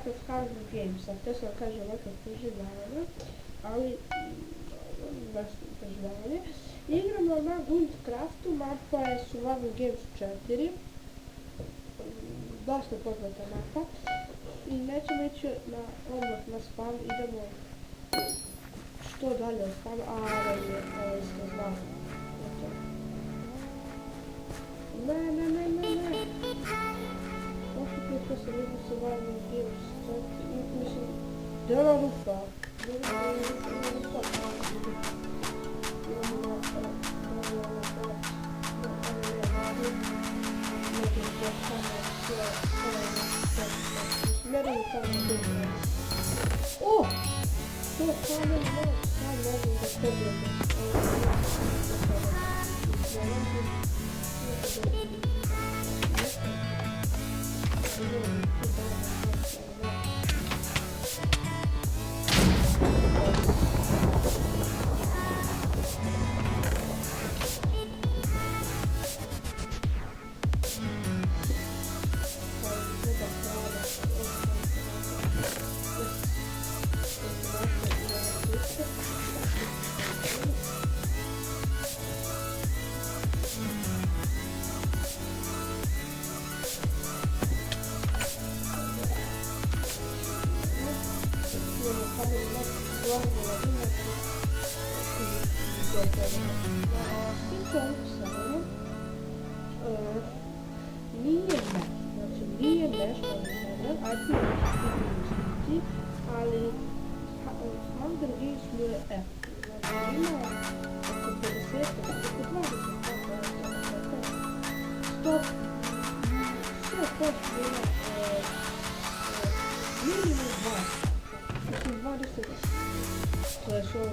nekakav Hunger Games, a te sam kažem nekakav preživljavanje, ali baš preživljavanje. Igramo na Guildcraftu, mapa je Survival Games 4. Dosta poznata mapa. I nećemo ići odmah na spawn, idemo što dalje od spawna, ovo ste znali. Ne. Prošli put ko sam vidio Survival Games 4, mislim, gdje je ona rupa? O! To je samo malo, sad mogu da pobijem. Nije nešto ali Hunger Games mu je znači ima oko 50, oko 20 stop, sve pošto ima minimum 20, to je što ovo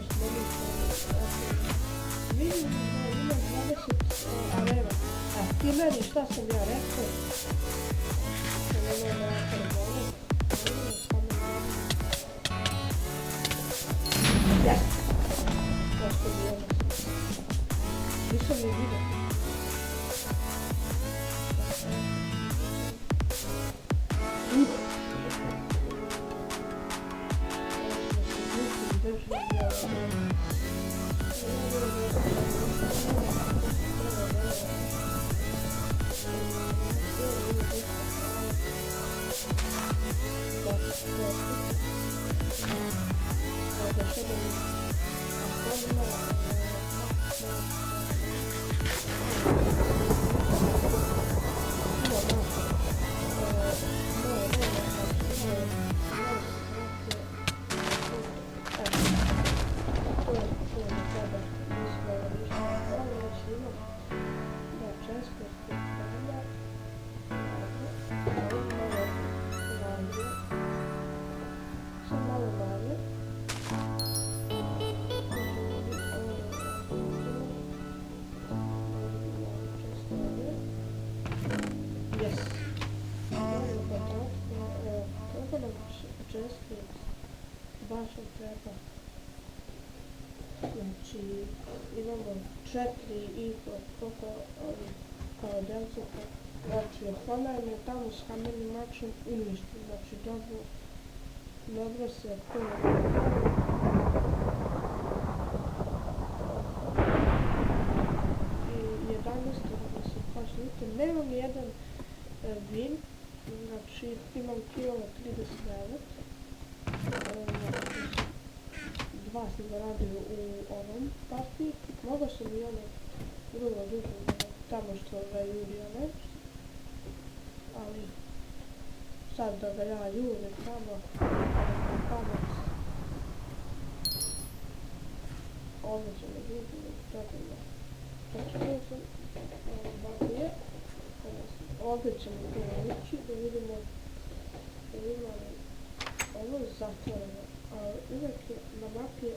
minimum ima 20 arena. Ti meni šta sam ja rekao? Yes! Prosto bi ono. Nisam ni vidio. Baš vam treba. Znači, imamo 4,5 koliko kao delca. Znači, hvalajme tamo s kamenim mačem uništi. Znači, dobro se puno i 11 da se pašlite. Nemam jedan win, znači imam kilo 39. Dva sam zaradio u ovom partiji. Mogao sam i ono drugo tamo što ga jurio ne. Ali sad da ga ja jurim tamo pamet. Ovdje će me vidjeti tako da. Znači sam batije. Ovdje ćemo to ući da vidimo ovo je zatvoreno, a uvijek je na mapi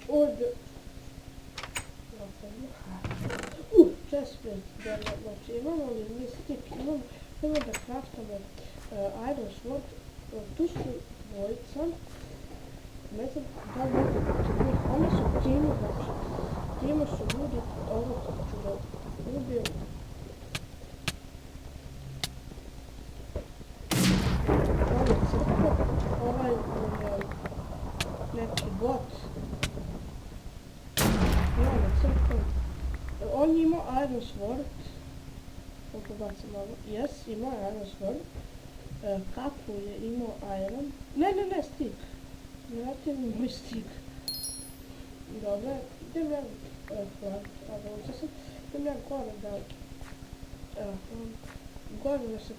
ovdje chestplate, znači imamo li mi stick, imamo da craftamo iron sword, tu su dvojica, ne znam da li mogu oni su timu, znači timu su ljudi, ovo ću da ubijem. Ovo je crkva. Sword. Koliko bacim ovo? Yes, imao je Iron Sword. Kapu je imao Iron. Ne, stick. Vratio mi moj stick. Dobro, idem ja idem ja gore da se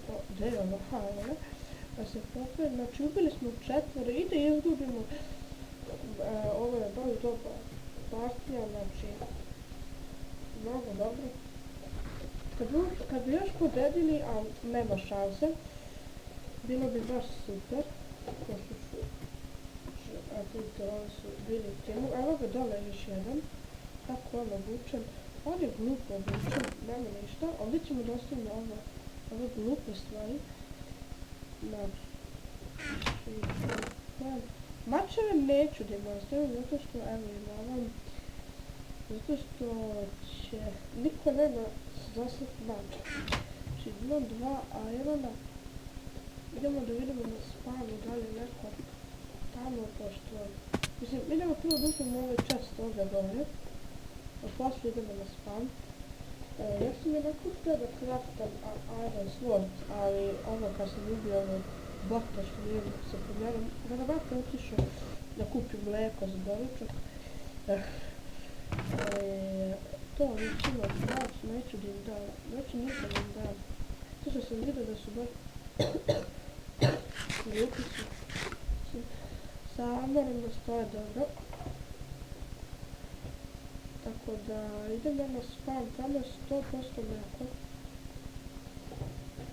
da se popet, znači ubili smo 4 i da izgubimo ovo je baš dobra partija, znači mnogo dobro. Kad bi još pobedili, a nema šanse, bilo bi baš super, pošto su oni su bili u timu. Evo ga dole još jedan, kako on obučen, on je glupo obučen, nema ništa, ovdje ćemo da ostavimo ove glupe stvari. Znači, mačeve neću da im ostavim, zato što, evo imam, zato što će, niko nema zasad mača. Znači, imam 2 irona, idemo da vidimo na spawnu, da li neko tamo, pošto, mislim, idemo prvo da uzmemo ovaj chest ovdje dole, a posle idemo na spawn. Ja sam jednako htio da craftam Iron Sword, ali ono kad sam ubio ovog bota što nije se pomjerom, verovatno otišao da kupim mleko za doručak. To već ima noć, neću da im dam, znači nisam im dam. To što sam vidio da su baš glupi su. Samo moram da stoje dobro. Tako da idem ja na spawn, tamo je 100% mleko.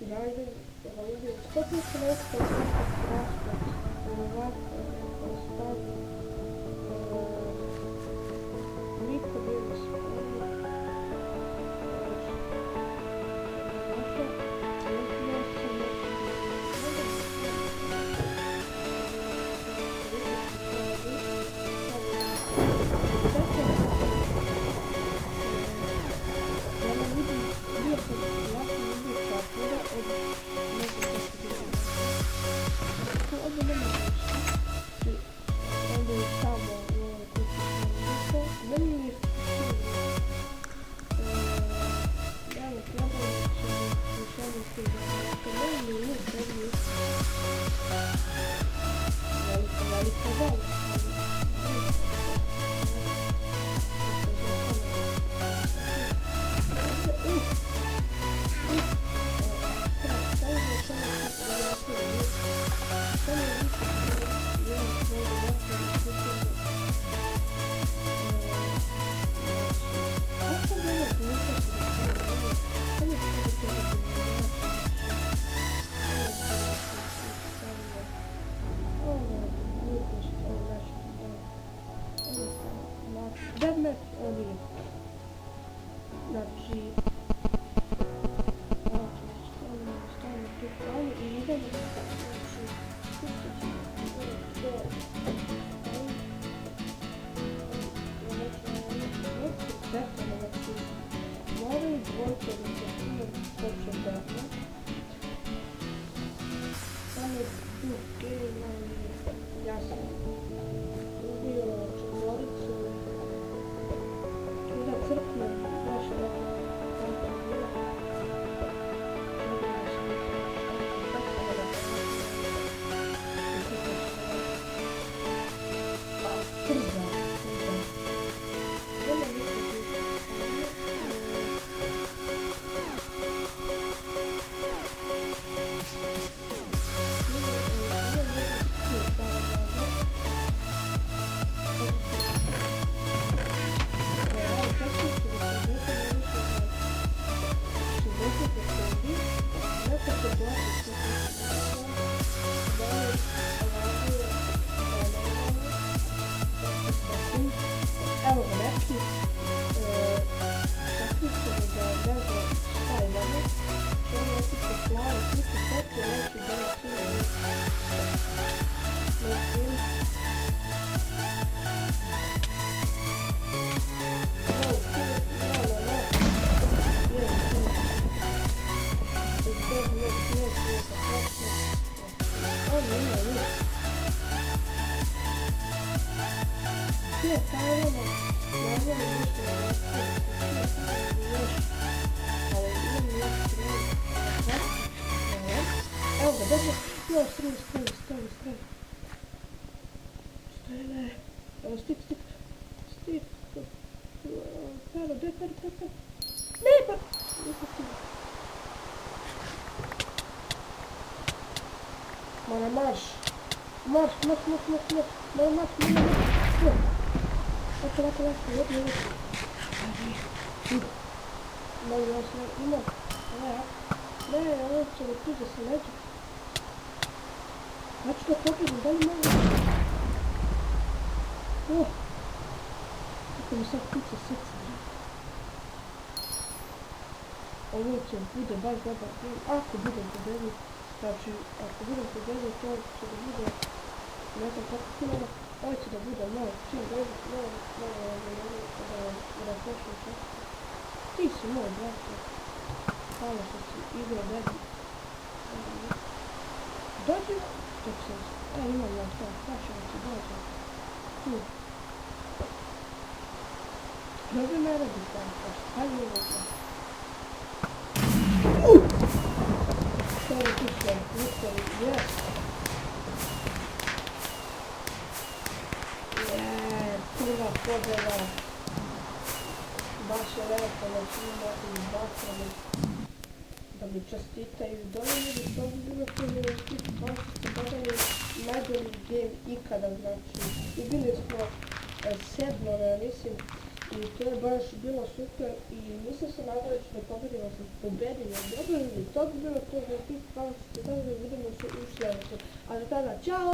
Ja idem 100% mleko, ovako neko spawn. Niko nije na spawnu. Deadmatch ovdje. Znači, stavimo tu stranu i idemo. Moraju dvojke da se puno počne deadmatch. Samo tu game, ali ja sam ubio četvoricu. Crkne, baš tako bilo. Evo ga neki, takvi se da ne znam šta imamo, što je neki poslao, sliku seti, neki da Evo ga, dobro. Jo, streli. Strele. Evo, stik. Pero. Ne, pa. Nisam stigla. Mora marš. Mora marš. Ovako, jedno. Molim vas, ima. Ne, ovo će mi tu da se neđe. Ja ću da pogledam, da li mogu? Kako mi sad kuća srce. Ovo će bude baš dobar film. Ako budem pobedio, znači, ako budem pobedio, to će da bude, ne znam kako filmova, ovo će da bude malo čim dobro, da počnem čak. Ti si moj, brate. Hvala što si igrao bebi. Dođi, dok sam, imam ja šta, ćemo ti dođe. Tu. Dođi me radi tako, hajde mi ovo. To je tiše, yes. Prva pobjeda. Baš je lepo, da svima izbacali, da mi čestitaju. Dobro ljudi, što bi bilo koji mi čestiti, baš ste badali najbolji game ikada, znači. I bili smo sedmore, mislim, i to je baš bilo super i nisam se nadala da pobedila sam pobedio. Dobro ljudi, to bi bilo to za tih, hvala što ste gledali, vidimo se u sljedećem. A do tada, čao!